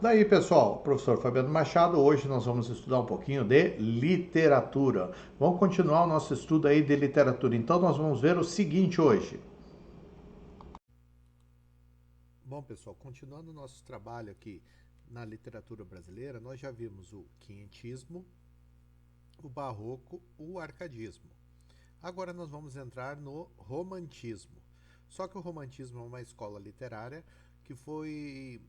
Daí, pessoal, professor Fabiano Machado, hoje nós vamos estudar um pouquinho de literatura. Vamos continuar o nosso estudo aí de literatura. Então, nós vamos ver o seguinte hoje. Bom, pessoal, continuando o nosso trabalho aqui na literatura brasileira, nós já vimos o quinhentismo, o barroco, o arcadismo. Agora nós vamos entrar no romantismo. Só que o romantismo é uma escola literária que foi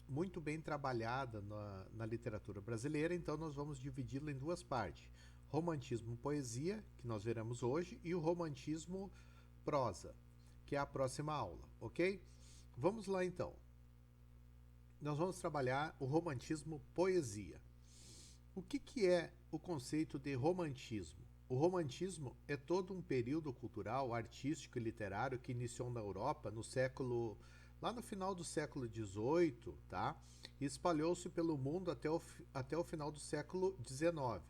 muito bem trabalhada na literatura brasileira, então nós vamos dividi-la em duas partes. Romantismo poesia, que nós veremos hoje, e o romantismo prosa, que é a próxima aula, ok? Vamos lá então. Nós vamos trabalhar o romantismo poesia. O que é o conceito de romantismo? O romantismo é todo um período cultural, artístico e literário que iniciou na Europa no século lá no final do século XVIII, tá? E espalhou-se pelo mundo até o final do século XIX.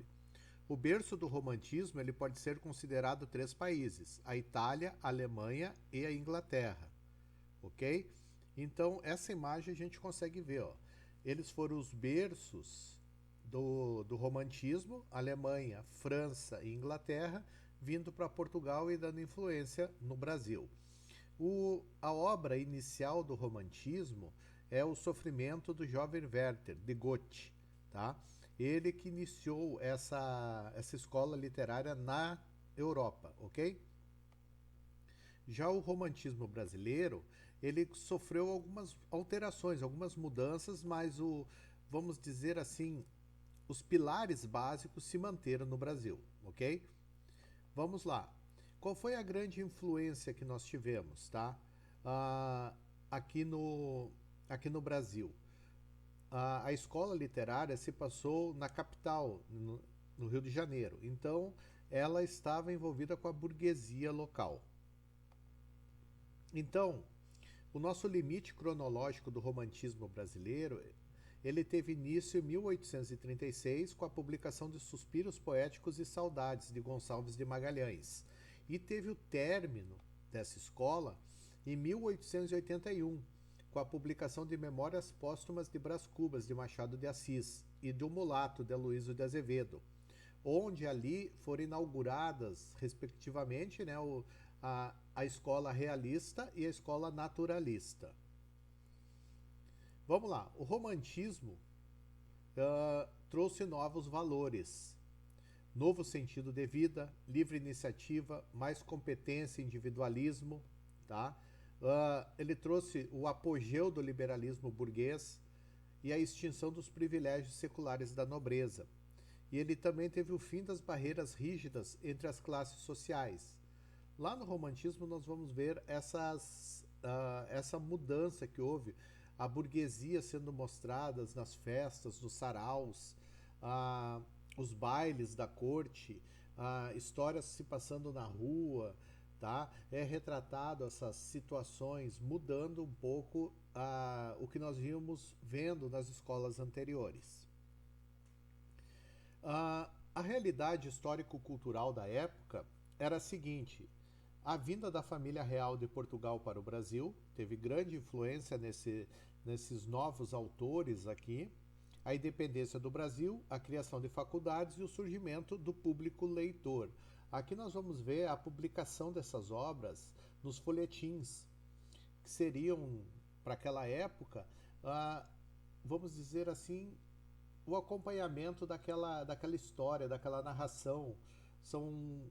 O berço do romantismo ele pode ser considerado três países: a Itália, a Alemanha e a Inglaterra, ok? Então, essa imagem a gente consegue ver, ó. Eles foram os berços do romantismo, Alemanha, França e Inglaterra, vindo para Portugal e dando influência no Brasil. A obra inicial do romantismo é o Sofrimento do Jovem Werther, de Goethe, tá? Ele que iniciou essa escola literária na Europa, ok? Já o romantismo brasileiro, ele sofreu algumas alterações, algumas mudanças, mas vamos dizer assim, os pilares básicos se manteram no Brasil, ok? Vamos lá. Qual foi a grande influência que nós tivemos, tá? Ah, aqui no aqui no Brasil. A escola literária se passou na capital, no Rio de Janeiro. Então, ela estava envolvida com a burguesia local. Então, o nosso limite cronológico do romantismo brasileiro, ele teve início em 1836 com a publicação de Suspiros Poéticos e Saudades de Gonçalves de Magalhães e teve o término dessa escola em 1881 com a publicação de Memórias Póstumas de Brás Cubas de Machado de Assis e do Mulato de Aloysio de Azevedo, onde ali foram inauguradas, respectivamente, né, a escola realista e a escola naturalista. Vamos lá, o romantismo trouxe novos valores, novo sentido de vida, livre iniciativa, mais competência e individualismo, tá? Ele trouxe o apogeu do liberalismo burguês e a extinção dos privilégios seculares da nobreza. E ele também teve o fim das barreiras rígidas entre as classes sociais. Lá no romantismo nós vamos ver essa mudança que houve, a burguesia sendo mostradas nas festas, nos saraus, uh, os bailes da corte, histórias se passando na rua, tá? É retratado essas situações mudando um pouco o que nós vimos vendo nas escolas anteriores. A realidade histórico-cultural da época era a seguinte: a vinda da família real de Portugal para o Brasil teve grande influência nesses novos autores aqui, a independência do Brasil, a criação de faculdades e o surgimento do público leitor. Aqui nós vamos ver a publicação dessas obras nos folhetins, que seriam, para aquela época, vamos dizer assim, o acompanhamento daquela história, daquela narração. São,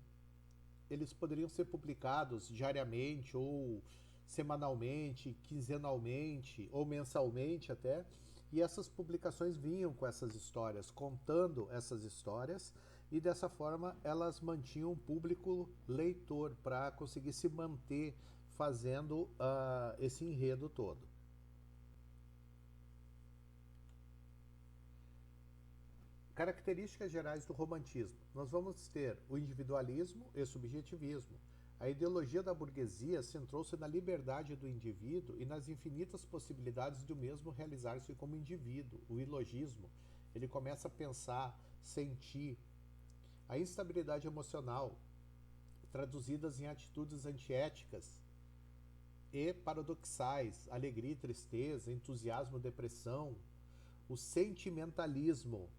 eles poderiam ser publicados diariamente ou semanalmente, quinzenalmente ou mensalmente até. E essas publicações vinham com essas histórias, contando essas histórias, e dessa forma elas mantinham o público leitor para conseguir se manter fazendo esse enredo todo. Características gerais do romantismo. Nós vamos ter o individualismo e o subjetivismo. A ideologia da burguesia centrou-se na liberdade do indivíduo e nas infinitas possibilidades do mesmo realizar-se como indivíduo. O ilogismo, ele começa a pensar, sentir. A instabilidade emocional, traduzidas em atitudes antiéticas e paradoxais, alegria e tristeza, entusiasmo, depressão. o sentimentalismo.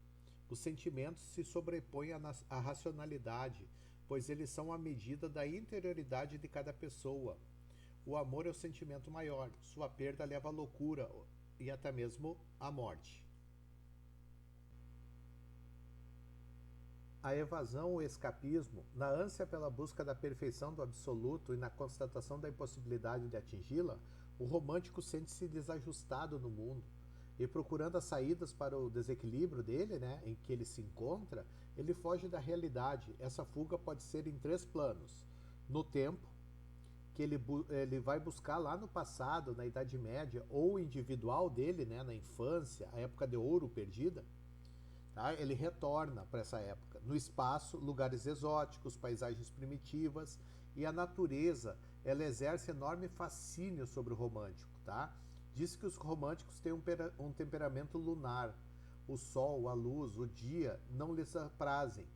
Os sentimentos se sobrepõem à racionalidade, pois eles são a medida da interioridade de cada pessoa. O amor é o sentimento maior, sua perda leva à loucura e até mesmo à morte. A evasão ou escapismo, na ânsia pela busca da perfeição do absoluto e na constatação da impossibilidade de atingi-la, o romântico sente-se desajustado no mundo e procurando as saídas para o desequilíbrio dele, né, em que ele se encontra, ele foge da realidade. Essa fuga pode ser em 3 planos. No tempo, que ele vai buscar lá no passado, na Idade Média, ou individual dele, né, na infância, a época de ouro perdida, tá? Ele retorna para essa época. No espaço, lugares exóticos, paisagens primitivas, e a natureza, ela exerce enorme fascínio sobre o romântico, tá? Diz que os românticos têm um temperamento lunar. O sol, a luz, o dia não lhes aprazem,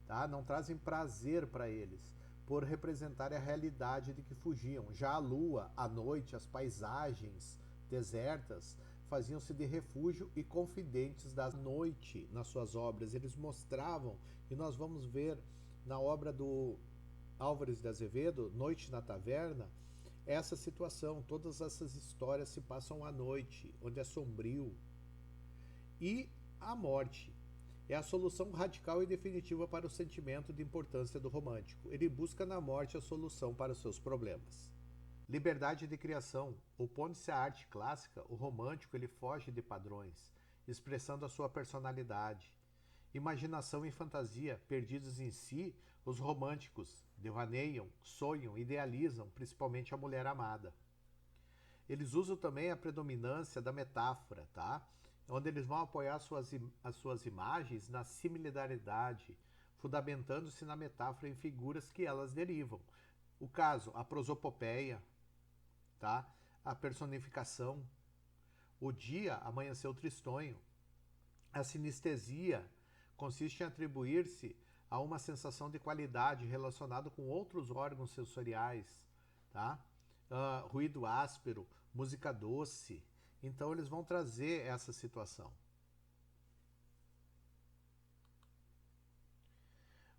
tá? Não trazem prazer para eles, por representarem a realidade de que fugiam. Já a lua, a noite, as paisagens desertas faziam-se de refúgio e confidentes da noite nas suas obras. Eles mostravam, e nós vamos ver na obra do Álvares de Azevedo, Noite na Taverna, essa situação. Todas essas histórias se passam à noite, onde é sombrio. E a morte é a solução radical e definitiva para o sentimento de importância do romântico. Ele busca na morte a solução para os seus problemas. Liberdade de criação. Opondo-se à arte clássica, o romântico ele foge de padrões, expressando a sua personalidade. Imaginação e fantasia, perdidos em si, os românticos devaneiam, sonham, idealizam, principalmente a mulher amada. Eles usam também a predominância da metáfora, tá? Onde eles vão apoiar as suas imagens na similaridade, fundamentando-se na metáfora em figuras que elas derivam. O caso, a prosopopeia, tá? A personificação. O dia amanheceu tristonho. A sinestesia consiste em atribuir-se a uma sensação de qualidade relacionada com outros órgãos sensoriais, tá? Ruído áspero, música doce. Então eles vão trazer essa situação.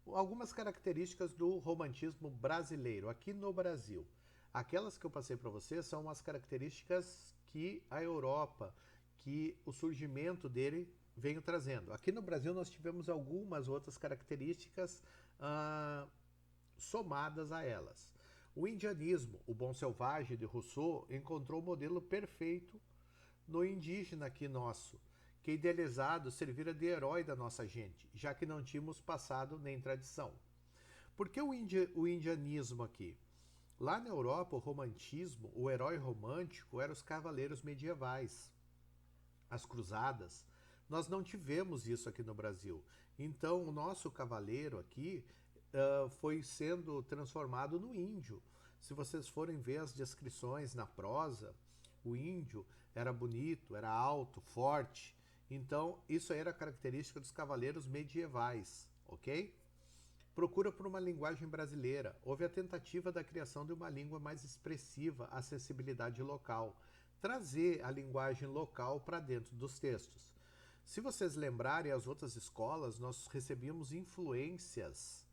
Algumas características do romantismo brasileiro, aqui no Brasil. Aquelas que eu passei para vocês são as características que a Europa, que o surgimento dele veio trazendo. Aqui no Brasil nós tivemos algumas outras características somadas a elas. O indianismo, o bom selvagem de Rousseau, encontrou o modelo perfeito no indígena aqui nosso, que idealizado servira de herói da nossa gente, já que não tínhamos passado nem tradição. Por que o indianismo aqui? Lá na Europa, o romantismo, o herói romântico, eram os cavaleiros medievais, as cruzadas. Nós não tivemos isso aqui no Brasil. Então, o nosso cavaleiro aqui foi sendo transformado no índio. Se vocês forem ver as descrições na prosa, o índio era bonito, era alto, forte. Então, isso era característica dos cavaleiros medievais, ok? Procura por uma linguagem brasileira. Houve a tentativa da criação de uma língua mais expressiva à sensibilidade local. Trazer a linguagem local para dentro dos textos. Se vocês lembrarem, as outras escolas, nós recebíamos influências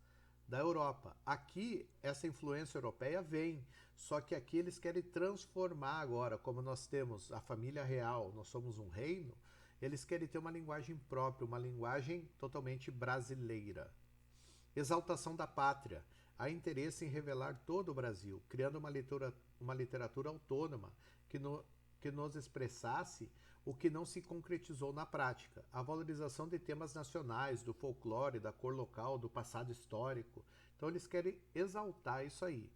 da Europa. Aqui, essa influência europeia vem, só que aqui eles querem transformar agora, como nós temos a família real, nós somos um reino, eles querem ter uma linguagem própria, uma linguagem totalmente brasileira. Exaltação da pátria. Há interesse em revelar todo o Brasil, criando uma literatura autônoma que nos expressasse o que não se concretizou na prática. A valorização de temas nacionais, do folclore, da cor local, do passado histórico. Então eles querem exaltar isso aí.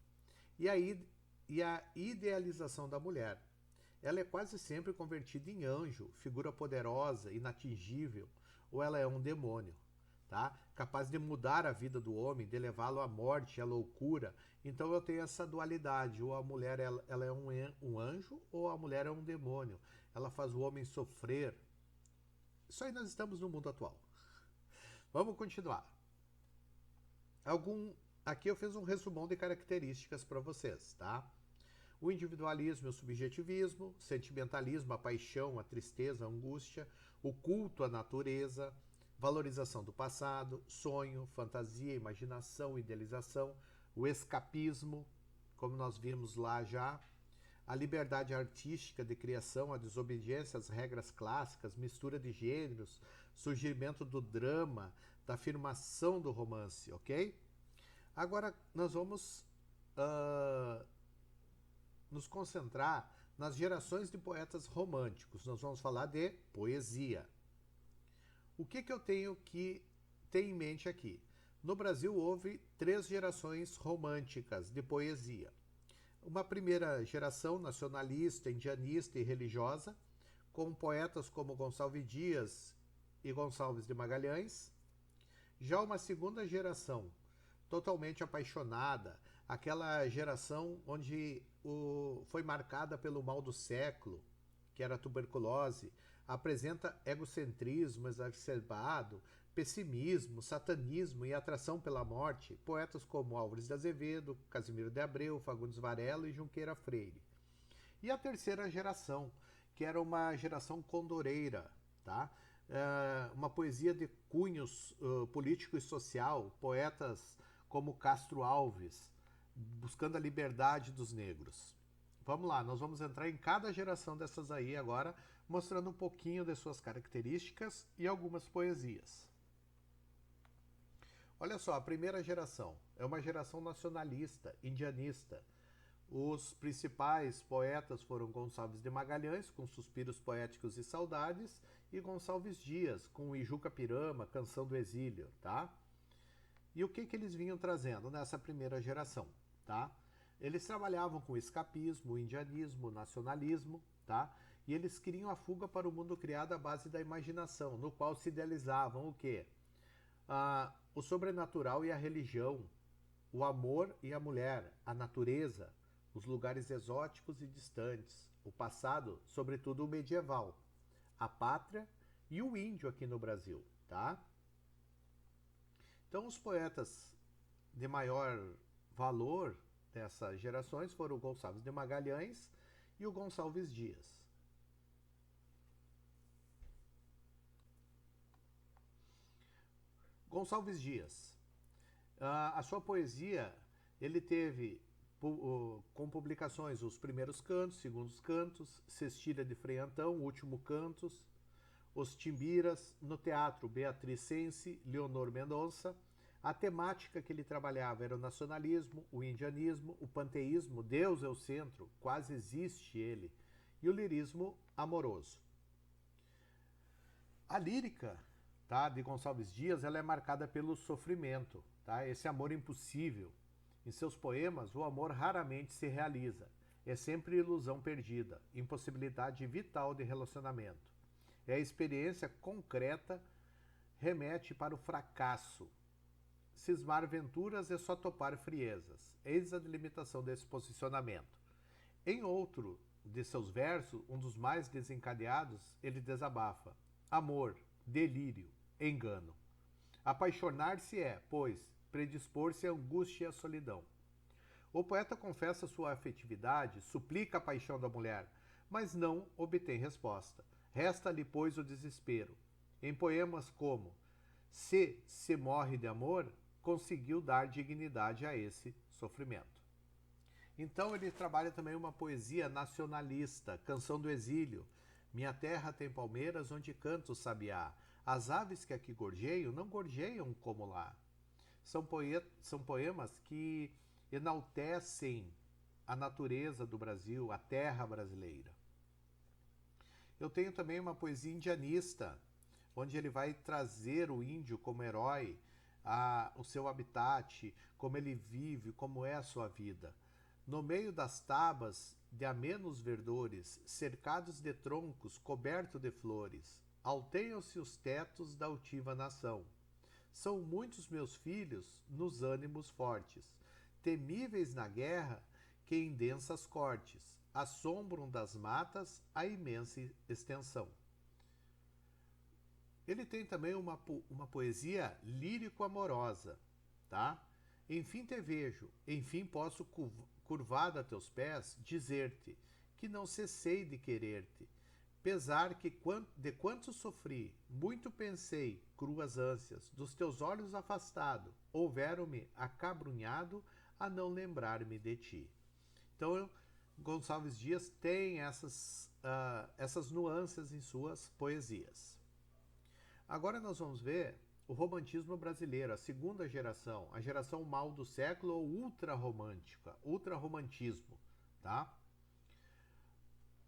E a idealização da mulher. Ela é quase sempre convertida em anjo, figura poderosa, inatingível, ou ela é um demônio, tá? Capaz de mudar a vida do homem, de levá-lo à morte, à loucura. Então eu tenho essa dualidade, ou a mulher ela é um anjo, ou a mulher é um demônio. Ela faz o homem sofrer. Isso aí nós estamos no mundo atual. Vamos continuar. Aqui eu fiz um resumão de características para vocês, tá? O individualismo e o subjetivismo, sentimentalismo, a paixão, a tristeza, a angústia, o culto à natureza, valorização do passado, sonho, fantasia, imaginação, idealização, o escapismo, como nós vimos lá já, a liberdade artística de criação, a desobediência às regras clássicas, mistura de gêneros, surgimento do drama, da afirmação do romance, ok? Agora nós vamos nos concentrar nas gerações de poetas românticos. Nós vamos falar de poesia. O que eu tenho que ter em mente aqui? No Brasil houve 3 gerações românticas de poesia. Uma primeira geração nacionalista, indianista e religiosa, com poetas como Gonçalves Dias e Gonçalves de Magalhães. Já uma segunda geração, totalmente apaixonada, aquela geração onde foi marcada pelo mal do século, que era a tuberculose, apresenta egocentrismo exacerbado, pessimismo, satanismo e atração pela morte, poetas como Álvares de Azevedo, Casimiro de Abreu, Fagundes Varela e Junqueira Freire. E a terceira geração, que era uma geração condoreira, tá? Uma poesia de cunhos político e social, poetas como Castro Alves, buscando a liberdade dos negros. Vamos lá, nós vamos entrar em cada geração dessas aí agora, mostrando um pouquinho de suas características e algumas poesias. Olha só, a primeira geração é uma geração nacionalista, indianista. Os principais poetas foram Gonçalves de Magalhães, com Suspiros Poéticos e Saudades, e Gonçalves Dias, com Ijuca Pirama, Canção do Exílio, tá? E o que eles vinham trazendo nessa primeira geração, tá? Eles trabalhavam com escapismo, indianismo, nacionalismo, tá? E eles queriam a fuga para o mundo criado à base da imaginação, no qual se idealizavam o quê? O sobrenatural e a religião, o amor e a mulher, a natureza, os lugares exóticos e distantes, o passado, sobretudo o medieval, a pátria e o índio aqui no Brasil, tá? Então os poetas de maior valor dessas gerações foram o Gonçalves de Magalhães e o Gonçalves Dias. Gonçalves Dias. A sua poesia, ele teve com publicações Os Primeiros Cantos, Segundos Cantos, Cestilha de Frei Antão, Último Cantos, Os Timbiras, no teatro Beatriz Sense, Leonor Mendonça. A temática que ele trabalhava era o nacionalismo, o indianismo, o panteísmo, Deus é o centro, quase existe ele, e o lirismo amoroso. A lírica, tá, de Gonçalves Dias, ela é marcada pelo sofrimento, tá? Esse amor impossível. Em seus poemas, o amor raramente se realiza. É sempre ilusão perdida, impossibilidade vital de relacionamento. É a experiência concreta, remete para o fracasso. Cismar venturas é só topar friezas. Eis a delimitação desse posicionamento. Em outro de seus versos, um dos mais desencadeados, ele desabafa. Amor, delírio, engano. Apaixonar-se é, pois, predispor-se à angústia e à solidão. O poeta confessa sua afetividade, suplica a paixão da mulher, mas não obtém resposta. Resta-lhe, pois, o desespero. Em poemas como Se morre de amor, conseguiu dar dignidade a esse sofrimento. Então ele trabalha também uma poesia nacionalista, Canção do Exílio. Minha terra tem palmeiras onde canta o sabiá. As aves que aqui gorjeiam não gorjeiam como lá. São poemas que enaltecem a natureza do Brasil, a terra brasileira. Eu tenho também uma poesia indianista, onde ele vai trazer o índio como herói, o seu habitat, como ele vive, como é a sua vida. No meio das tabas de amenos verdores, cercados de troncos, coberto de flores, alteiam-se os tetos da altiva nação. São muitos meus filhos nos ânimos fortes, temíveis na guerra que em densas cortes assombram das matas a imensa extensão. Ele tem também uma poesia lírico-amorosa, tá? Enfim te vejo, enfim posso curvado a teus pés dizer-te que não cessei de querer-te. Pesar que de quanto sofri, muito pensei, cruas ânsias, dos teus olhos afastado, houveram-me acabrunhado a não lembrar-me de ti. Então, Gonçalves Dias tem essas nuances em suas poesias. Agora nós vamos ver o romantismo brasileiro, a segunda geração, a geração mal do século ou ultrarromântica, ultrarromantismo, tá?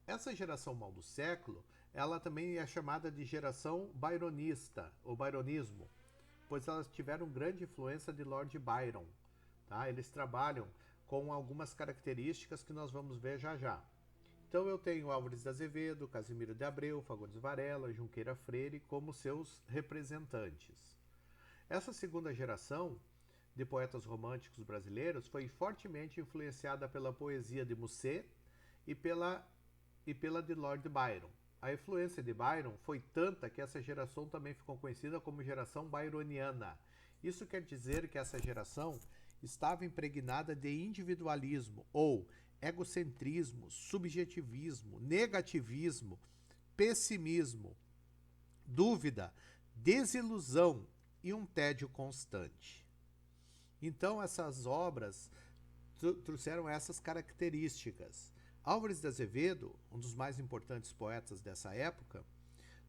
Essa geração mal do século, ela também é chamada de geração byronista, ou byronismo, pois elas tiveram grande influência de Lord Byron, tá? Eles trabalham com algumas características que nós vamos ver já já. Então eu tenho Álvares de Azevedo, Casimiro de Abreu, Fagundes Varela, Junqueira Freire como seus representantes. Essa segunda geração de poetas românticos brasileiros foi fortemente influenciada pela poesia de Musset e pela de Lord Byron. A influência de Byron foi tanta que essa geração também ficou conhecida como geração byroniana. Isso quer dizer que essa geração estava impregnada de individualismo ou egocentrismo, subjetivismo, negativismo, pessimismo, dúvida, desilusão e um tédio constante. Então essas obras trouxeram essas características. Álvares de Azevedo, um dos mais importantes poetas dessa época,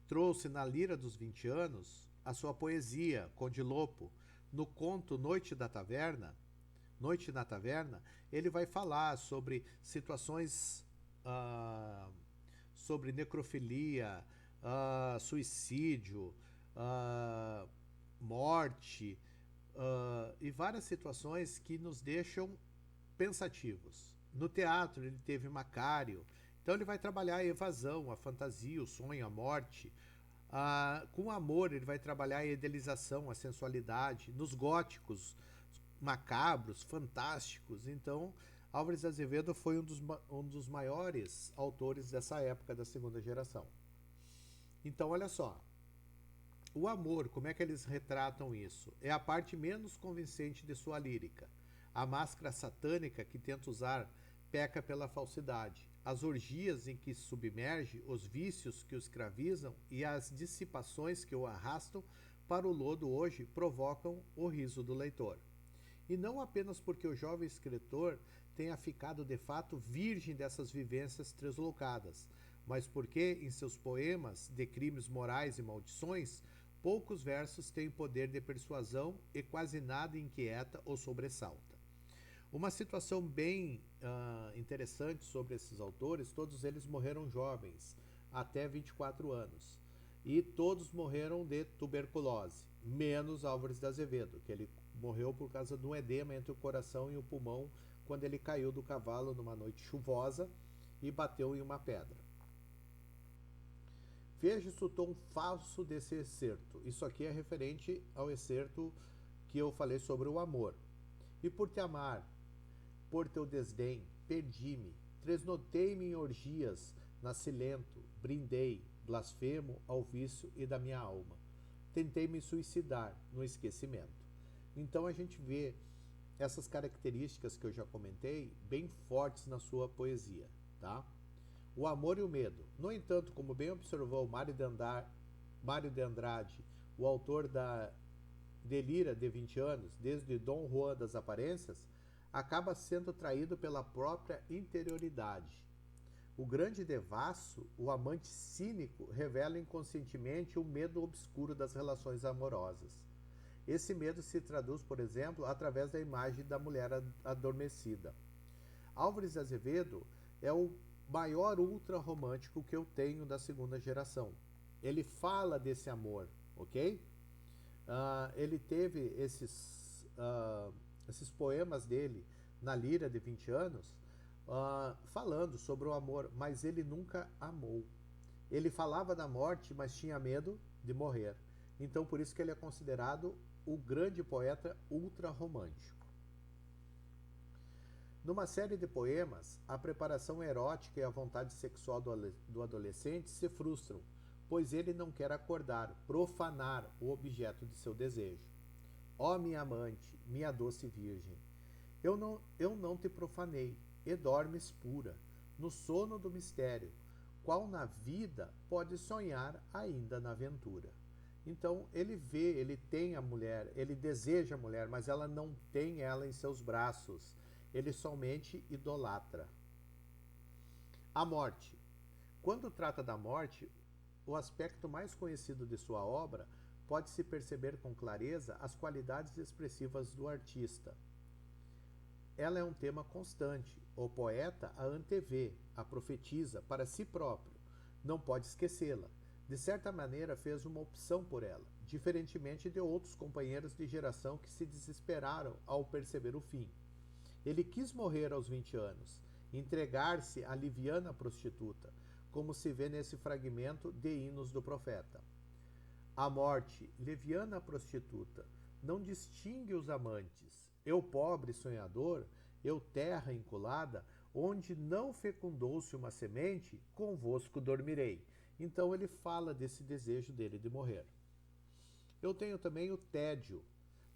trouxe na Lira dos 20 anos a sua poesia, Conde Lopo. No conto Noite na Taverna, ele vai falar sobre situações, sobre necrofilia, suicídio, morte e várias situações que nos deixam pensativos. No teatro ele teve Macário, então ele vai trabalhar a evasão, a fantasia, o sonho, a morte. Com o amor ele vai trabalhar a idealização, a sensualidade. Nos góticos, macabros, fantásticos. Então Álvares de Azevedo foi um dos maiores autores dessa época da segunda geração. Então olha só, o amor, como é que eles retratam isso? É a parte menos convincente de sua lírica. A máscara satânica que tenta usar peca pela falsidade. As orgias em que se submerge, os vícios que o escravizam e as dissipações que o arrastam para o lodo hoje provocam o riso do leitor. E não apenas porque o jovem escritor tenha ficado de fato virgem dessas vivências translocadas, mas porque em seus poemas de crimes morais e maldições, poucos versos têm poder de persuasão e quase nada inquieta ou sobressalta. Uma situação bem interessante sobre esses autores, todos eles morreram jovens, até 24 anos. E todos morreram de tuberculose, menos Álvares de Azevedo, que ele morreu por causa de um edema entre o coração e o pulmão, quando ele caiu do cavalo numa noite chuvosa e bateu em uma pedra. Veja-se o tom falso desse excerto. Isso aqui é referente ao excerto que eu falei sobre o amor. E por te amar, por teu desdém, perdi-me, tresnotei-me em orgias, nasci lento, brindei, blasfemo ao vício e da minha alma. Tentei me suicidar no esquecimento. Então a gente vê essas características que eu já comentei bem fortes na sua poesia, tá? O amor e o medo. No entanto, como bem observou Mário de Andrade, o autor da Delira de 20 anos, desde Dom Juan das Aparências, acaba sendo traído pela própria interioridade. O grande devasso, o amante cínico, revela inconscientemente o medo obscuro das relações amorosas. Esse medo se traduz, por exemplo, através da imagem da mulher adormecida. Álvares de Azevedo é o maior ultra-romântico que eu tenho da segunda geração. Ele fala desse amor, ok? Ele teve esses poemas dele na Lira de 20 anos, falando sobre o amor, mas ele nunca amou. Ele falava da morte, mas tinha medo de morrer. Então, por isso que ele é considerado o grande poeta ultra-romântico. Numa série de poemas, a preparação erótica e a vontade sexual do adolescente se frustram, pois ele não quer acordar, profanar o objeto de seu desejo. Ó minha amante, minha doce virgem, eu não te profanei, e dormes pura, no sono do mistério, qual na vida pode sonhar ainda na aventura. Então ele vê, ele tem a mulher, ele deseja a mulher, mas ela não tem ela em seus braços. Ele somente idolatra. A morte. Quando trata da morte, o aspecto mais conhecido de sua obra pode-se perceber com clareza as qualidades expressivas do artista. Ela é um tema constante. O poeta a antevê, a profetiza para si próprio. Não pode esquecê-la. De certa maneira, fez uma opção por ela, diferentemente de outros companheiros de geração que se desesperaram ao perceber o fim. Ele quis morrer aos 20 anos, entregar-se à liviana prostituta, como se vê nesse fragmento de Hinos do Profeta. A morte, leviana prostituta, não distingue os amantes. Eu, pobre sonhador, eu, terra enculada, onde não fecundou-se uma semente, convosco dormirei. Então ele fala desse desejo dele de morrer. Eu tenho também o tédio.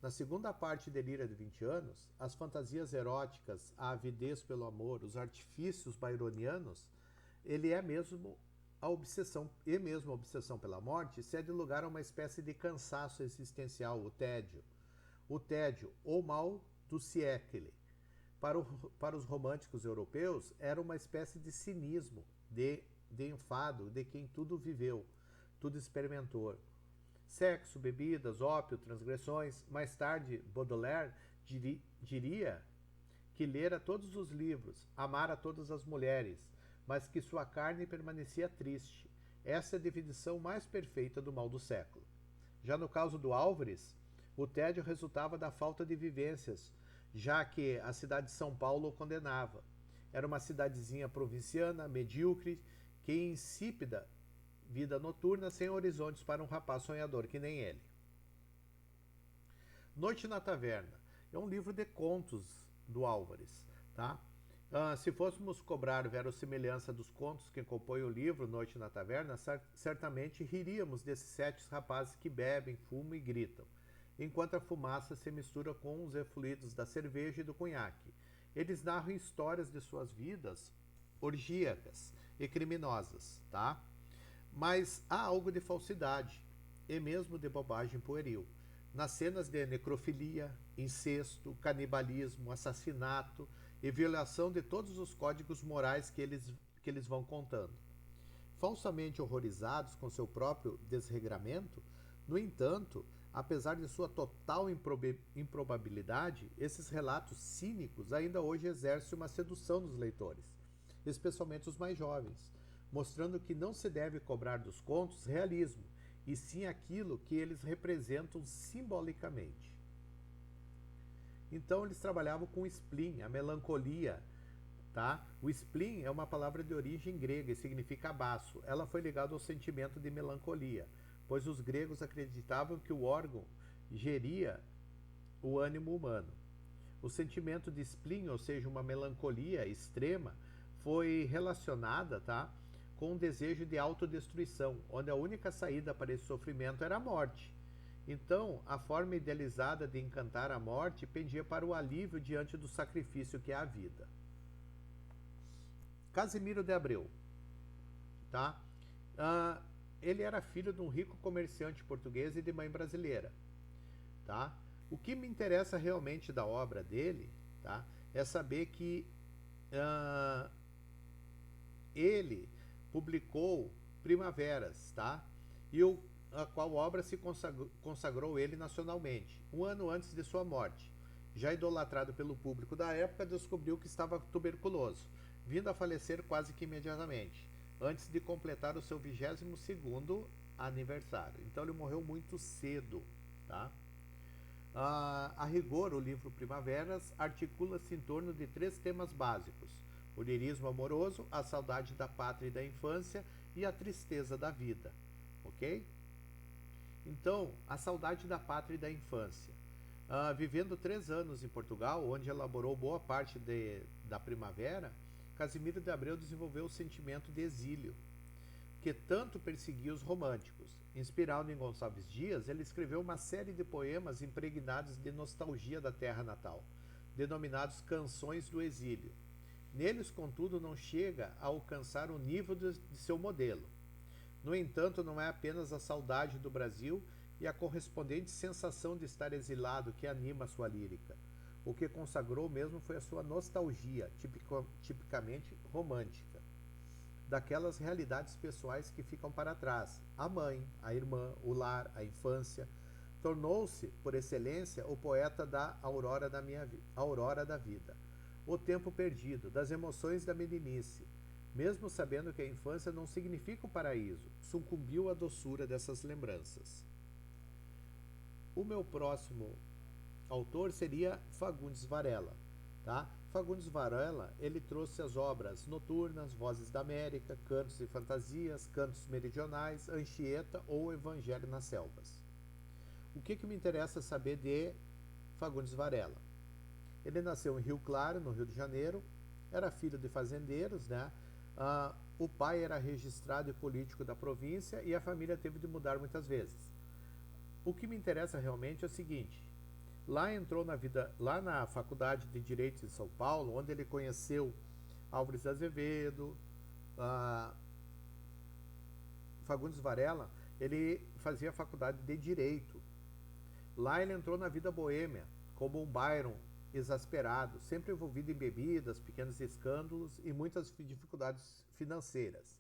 Na segunda parte de Líria de 20 anos, as fantasias eróticas, a avidez pelo amor, os artifícios byronianos, ele é mesmo a obsessão, e mesmo a obsessão pela morte, cede lugar a uma espécie de cansaço existencial, o tédio. O tédio, o mal do siècle. Para os românticos europeus, era uma espécie de cinismo, de enfado de quem tudo viveu, tudo experimentou. Sexo, bebidas, ópio, transgressões. Mais tarde, Baudelaire diria que lera todos os livros, amara todas as mulheres, mas que sua carne permanecia triste. Essa é a definição mais perfeita do mal do século. Já no caso do Álvares, o tédio resultava da falta de vivências, já que a cidade de São Paulo o condenava. Era uma cidadezinha provinciana, medíocre, que insípida vida noturna, sem horizontes para um rapaz sonhador que nem ele. Noite na Taverna é um livro de contos do Álvares, tá? Se fôssemos cobrar verossimilhança dos contos que compõem o livro Noite na Taverna, certamente riríamos desses 7 rapazes que bebem, fumam e gritam, enquanto a fumaça se mistura com os efluidos da cerveja e do conhaque. Eles narram histórias de suas vidas orgíacas e criminosas, tá? Mas há algo de falsidade e mesmo de bobagem pueril nas cenas de necrofilia, incesto, canibalismo, assassinato e violação de todos os códigos morais que eles vão contando. Falsamente horrorizados com seu próprio desregramento, no entanto, apesar de sua total improbabilidade, esses relatos cínicos ainda hoje exercem uma sedução nos leitores, especialmente os mais jovens, mostrando que não se deve cobrar dos contos realismo, e sim aquilo que eles representam simbolicamente. Então eles trabalhavam com o spleen, a melancolia, tá? O spleen é uma palavra de origem grega e significa baço. Ela foi ligada ao sentimento de melancolia, pois os gregos acreditavam que o órgão geria o ânimo humano. O sentimento de spleen, ou seja, uma melancolia extrema, foi relacionada, tá, com um desejo de autodestruição, onde a única saída para esse sofrimento era a morte. Então, a forma idealizada de encantar a morte pendia para o alívio diante do sacrifício que é a vida. Casimiro de Abreu, tá? Ele era filho de um rico comerciante português e de mãe brasileira, tá? O que me interessa realmente da obra dele, tá, é saber que ele publicou Primaveras, tá? E a qual obra se consagrou ele nacionalmente, um ano antes de sua morte. Já idolatrado pelo público da época, descobriu que estava tuberculoso, vindo a falecer quase que imediatamente, antes de completar o seu 22º aniversário. Então ele morreu muito cedo, tá? A rigor, o livro Primaveras articula-se em torno de 3 temas básicos: o lirismo amoroso, a saudade da pátria e da infância e a tristeza da vida, ok? Então, a saudade da pátria e da infância. Vivendo 3 anos em Portugal, onde elaborou boa parte da primavera, Casimiro de Abreu desenvolveu o sentimento de exílio, que tanto perseguia os românticos. Inspirado em Gonçalves Dias, ele escreveu uma série de poemas impregnados de nostalgia da terra natal, denominados Canções do Exílio. Neles, contudo, não chega a alcançar o nível de seu modelo. No entanto, não é apenas a saudade do Brasil e a correspondente sensação de estar exilado que anima a sua lírica. O que consagrou mesmo foi a sua nostalgia, tipicamente romântica, daquelas realidades pessoais que ficam para trás: a mãe, a irmã, o lar, a infância. Tornou-se, por excelência, o poeta da aurora da vida, o tempo perdido, das emoções da meninice. Mesmo sabendo que a infância não significa o paraíso, sucumbiu à doçura dessas lembranças. O meu próximo autor seria Fagundes Varela, tá? Fagundes Varela, ele trouxe as obras Noturnas, Vozes da América, Cantos e Fantasias, Cantos Meridionais, Anchieta ou Evangelho nas Selvas. O que me interessa saber de Fagundes Varela? Ele nasceu em Rio Claro, no Rio de Janeiro, era filho de fazendeiros, né? O pai era registrado e político da província e a família teve de mudar muitas vezes. O que me interessa realmente é o seguinte: lá na Faculdade de Direito de São Paulo, onde ele conheceu Álvares Azevedo, Fagundes Varela, ele fazia a faculdade de Direito. Lá ele entrou na vida boêmia, como um Byron exasperado, sempre envolvido em bebidas, pequenos escândalos e muitas dificuldades financeiras.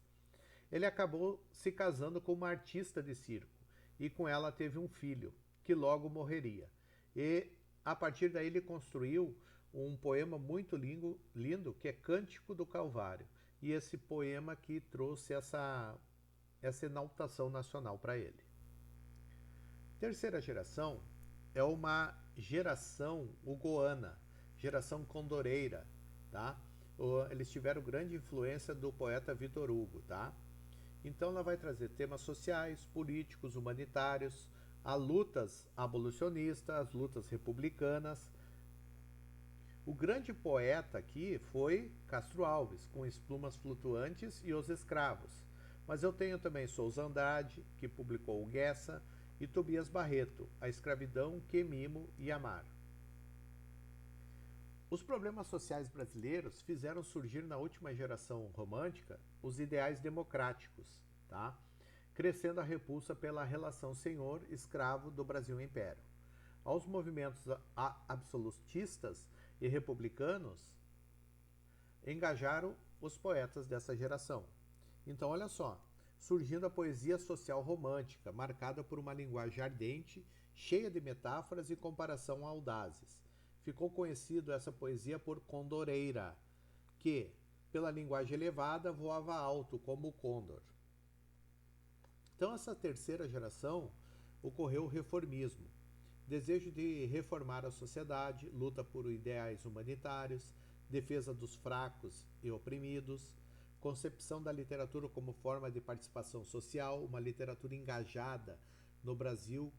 Ele acabou se casando com uma artista de circo e com ela teve um filho, que logo morreria. E a partir daí ele construiu um poema muito lindo que é Cântico do Calvário. E esse poema que trouxe essa exaltação nacional para ele. Terceira geração é uma geração ugoana, geração condoreira, tá? Eles tiveram grande influência do poeta Victor Hugo, tá? Então ela vai trazer temas sociais, políticos, humanitários, as lutas abolicionistas, as lutas republicanas. O grande poeta aqui foi Castro Alves, com As Plumas Flutuantes e Os Escravos. Mas eu tenho também Souza Andrade, que publicou o Guessa, e Tobias Barreto, A Escravidão, Que Mimo e Amar. Os problemas sociais brasileiros fizeram surgir na última geração romântica os ideais democráticos, tá? Crescendo a repulsa pela relação senhor-escravo do Brasil Império. Aos movimentos absolutistas e republicanos engajaram os poetas dessa geração. Então, olha só, surgindo a poesia social romântica, marcada por uma linguagem ardente, cheia de metáforas e comparação audazes. Ficou conhecido essa poesia por condoreira, que, pela linguagem elevada, voava alto como o condor. Então, essa terceira geração ocorreu o reformismo, desejo de reformar a sociedade, luta por ideais humanitários, defesa dos fracos e oprimidos, concepção da literatura como forma de participação social, uma literatura engajada no Brasil,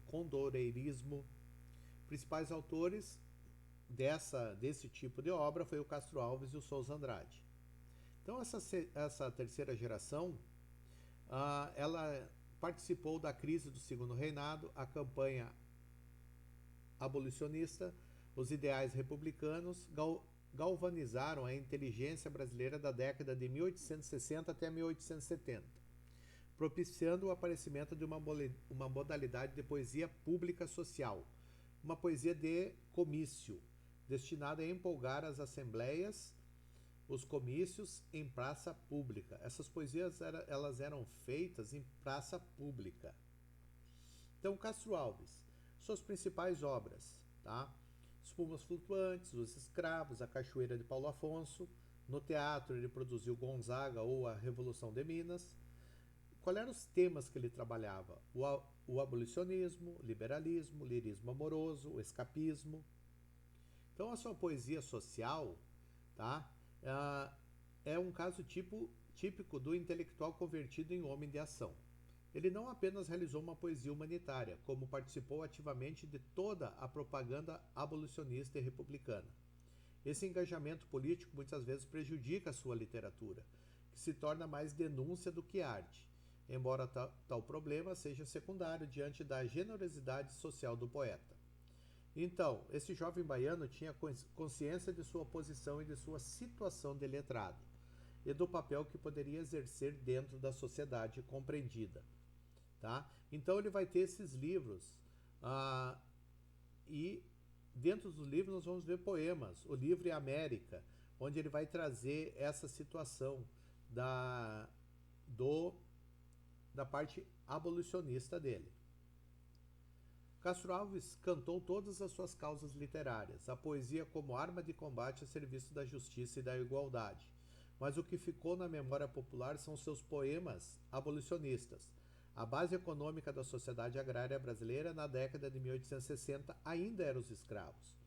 condoreirismo. Principais autores desse tipo de obra foi o Castro Alves e o Souza Andrade. Então essa terceira geração, ela participou da crise do Segundo Reinado, a campanha abolicionista, os ideais republicanos, galvanizaram a inteligência brasileira da década de 1860 até 1870, propiciando o aparecimento de uma modalidade de poesia pública social, uma poesia de comício, destinada a empolgar as assembleias, os comícios em praça pública. Essas poesias elas eram feitas em praça pública. Então, Castro Alves, suas principais obras, tá? As Plumas Flutuantes, Os Escravos, A Cachoeira de Paulo Afonso. No teatro ele produziu Gonzaga ou A Revolução de Minas. Quais eram os temas que ele trabalhava? O abolicionismo, o liberalismo, o lirismo amoroso, o escapismo. Então a sua poesia social, tá? É um caso típico do intelectual convertido em homem de ação. Ele não apenas realizou uma poesia humanitária, como participou ativamente de toda a propaganda abolicionista e republicana. Esse engajamento político muitas vezes prejudica a sua literatura, que se torna mais denúncia do que arte, embora tal problema seja secundário diante da generosidade social do poeta. Então, esse jovem baiano tinha consciência de sua posição e de sua situação de letrado, e do papel que poderia exercer dentro da sociedade compreendida. Tá? Então ele vai ter esses livros, e dentro dos livros nós vamos ver poemas, o Livro e América, onde ele vai trazer essa situação da, do, da parte abolicionista dele. Castro Alves cantou todas as suas causas literárias, a poesia como arma de combate a serviço da justiça e da igualdade. Mas o que ficou na memória popular são seus poemas abolicionistas. A base econômica da sociedade agrária brasileira na década de 1860 ainda eram os escravos.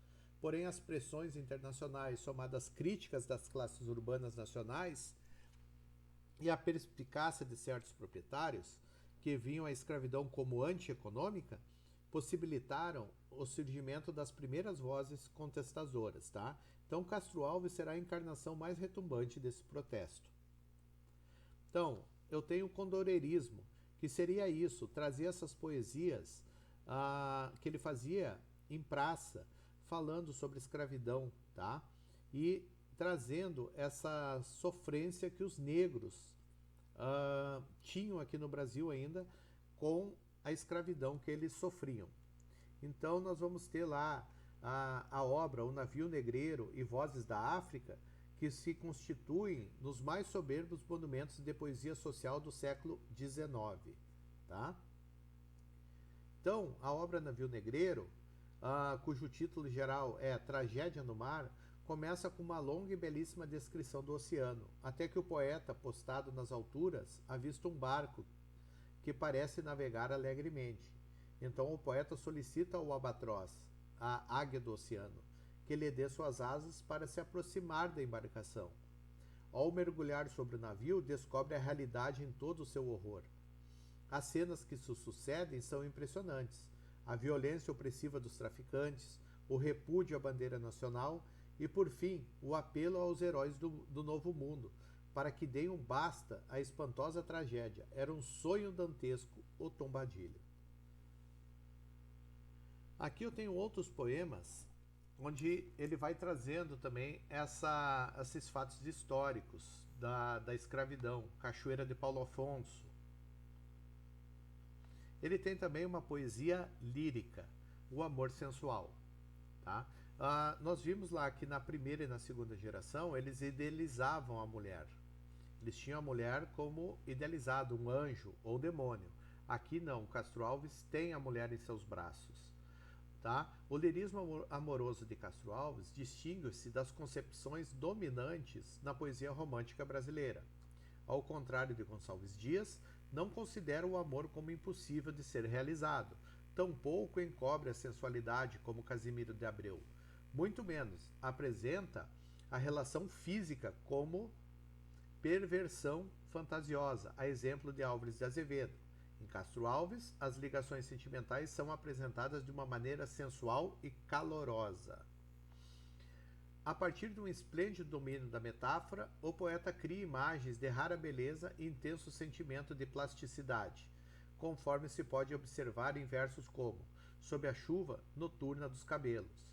Porém, as pressões internacionais, somadas críticas das classes urbanas nacionais e a perspicácia de certos proprietários, que viam a escravidão como antieconômica, possibilitaram o surgimento das primeiras vozes contestadoras, tá? Então, Castro Alves será a encarnação mais retumbante desse protesto. Então, eu tenho o condoreirismo, que seria isso, trazer essas poesias que ele fazia em praça, falando sobre escravidão, tá? E trazendo essa sofrência que os negros tinham aqui no Brasil ainda com a escravidão que eles sofriam. Então nós vamos ter lá a obra O Navio Negreiro e Vozes da África, que se constituem nos mais soberbos monumentos de poesia social do século XIX. Tá? Então, a obra Navio Negreiro, cujo título geral é Tragédia no Mar, começa com uma longa e belíssima descrição do oceano, até que o poeta, postado nas alturas, avista um barco que parece navegar alegremente. Então o poeta solicita ao albatroz, a águia do oceano, que lhe dê suas asas para se aproximar da embarcação. Ao mergulhar sobre o navio, descobre a realidade em todo o seu horror. As cenas que se sucedem são impressionantes. A violência opressiva dos traficantes, o repúdio à bandeira nacional e, por fim, o apelo aos heróis do Novo Mundo, para que deem um basta à espantosa tragédia. Era um sonho dantesco, o Tombadilho. Aqui eu tenho outros poemas, onde ele vai trazendo também esses fatos históricos da escravidão. Cachoeira de Paulo Afonso. Ele tem também uma poesia lírica, O Amor Sensual. Tá? Nós vimos lá que na primeira e na segunda geração eles idealizavam a mulher. Eles tinham a mulher como idealizado, um anjo ou demônio. Aqui não, Castro Alves tem a mulher em seus braços. Tá? O lirismo amoroso de Castro Alves distingue-se das concepções dominantes na poesia romântica brasileira. Ao contrário de Gonçalves Dias, não considera o amor como impossível de ser realizado, tampouco encobre a sensualidade como Casimiro de Abreu. Muito menos apresenta a relação física como perversão fantasiosa, a exemplo de Álvares de Azevedo. Em Castro Alves, as ligações sentimentais são apresentadas de uma maneira sensual e calorosa. A partir de um esplêndido domínio da metáfora, o poeta cria imagens de rara beleza e intenso sentimento de plasticidade, conforme se pode observar em versos como Sob a chuva noturna dos cabelos,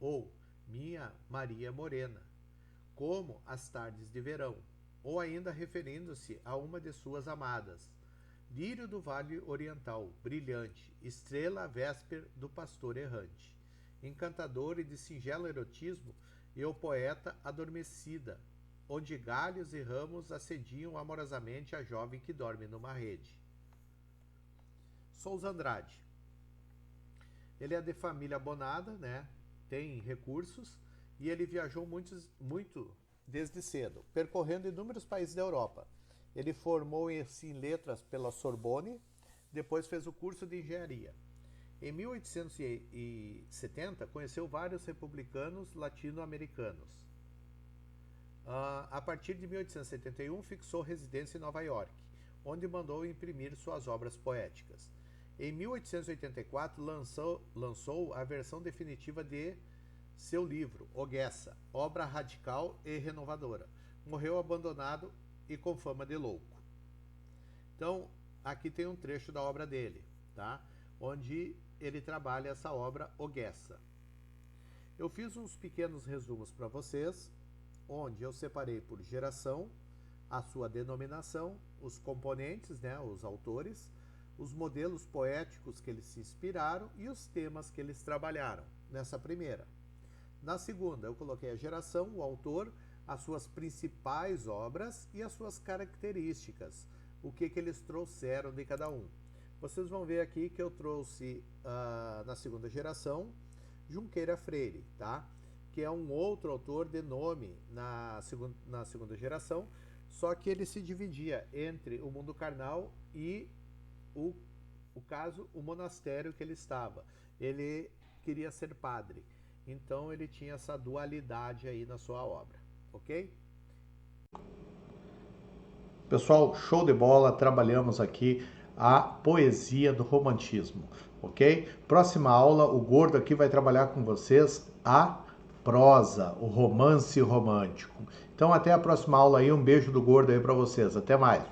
ou Minha Maria Morena, como as tardes de verão, ou ainda referindo-se a uma de suas amadas, Lírio do Vale Oriental, brilhante, estrela vésper do pastor errante, encantador e de singelo erotismo, e o poeta adormecida, onde galhos e ramos assediam amorosamente a jovem que dorme numa rede. Souza Andrade. Ele é de família abonada, né? Tem recursos, e ele viajou muito desde cedo, percorrendo inúmeros países da Europa. Ele formou-se em letras pela Sorbonne, depois fez o curso de engenharia. Em 1870, conheceu vários republicanos latino-americanos. A partir de 1871, fixou residência em Nova York, onde mandou imprimir suas obras poéticas. Em 1884, lançou a versão definitiva de seu livro, Ogessa, obra radical e renovadora. Morreu abandonado e com fama de louco. Então, aqui tem um trecho da obra dele, tá? Onde ele trabalha essa obra Ogessa. Eu fiz uns pequenos resumos para vocês, onde eu separei por geração, a sua denominação, os componentes, né, os autores, os modelos poéticos que eles se inspiraram e os temas que eles trabalharam, nessa primeira. Na segunda, eu coloquei a geração, o autor, as suas principais obras e as suas características, o que eles trouxeram de cada um. Vocês vão ver aqui que eu trouxe, na segunda geração, Junqueira Freire, tá? Que é um outro autor de nome na segunda geração, só que ele se dividia entre o mundo carnal e o monastério que ele estava. Ele queria ser padre, então ele tinha essa dualidade aí na sua obra, ok? Pessoal, show de bola, trabalhamos aqui a poesia do romantismo, ok? Próxima aula, o Gordo aqui vai trabalhar com vocês a prosa, o romance romântico. Então até a próxima aula aí, um beijo do Gordo aí para vocês, até mais.